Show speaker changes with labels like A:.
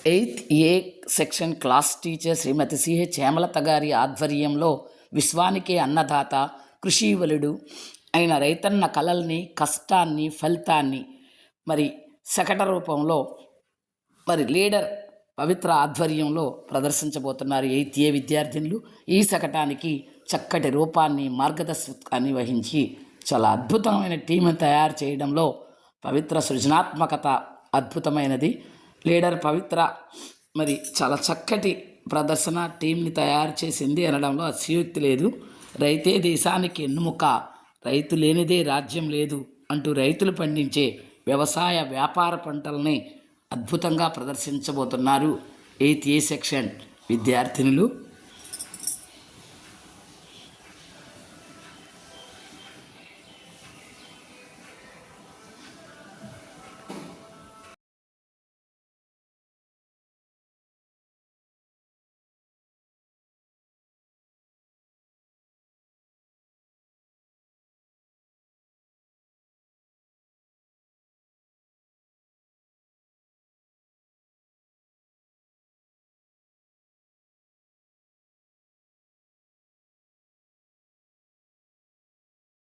A: Eighth ఏ section class teacher శ్రీమతి CH Hemalatha గారి ఆధ్వర్యంలో విశ్వానికే అన్నదాత కృషీవలుడు అయిన రైతన్న కలల్ని, కష్టాన్ని, ఫలితాన్ని మరి శకట రూపంలో లీడర్ పవిత్ర ఆధ్వర్యంలో ప్రదర్శించబోతున్నారు ఎయిత్ ఏ విద్యార్థినులు. ఈ శకటానికి చక్కటి రూపాన్ని, మార్గదర్శకాన్ని వహించి చాలా అద్భుతమైన టీంను తయారు చేయడంలో పవిత్ర సృజనాత్మకత అద్భుతమైనది. లీడర్ పవిత్ర చాలా చక్కటి ప్రదర్శన టీంని తయారు చేసింది అనడంలో అతిశయోక్తి లేదు. రైతే దేశానికి ఎన్నుముక, రైతు లేనిదే రాజ్యం లేదు అంటూ రైతులు పండించే వ్యవసాయ వ్యాపార పంటల్ని అద్భుతంగా ప్రదర్శించబోతున్నారు ఎయిత్ ఏ సెక్షన్ విద్యార్థినులు.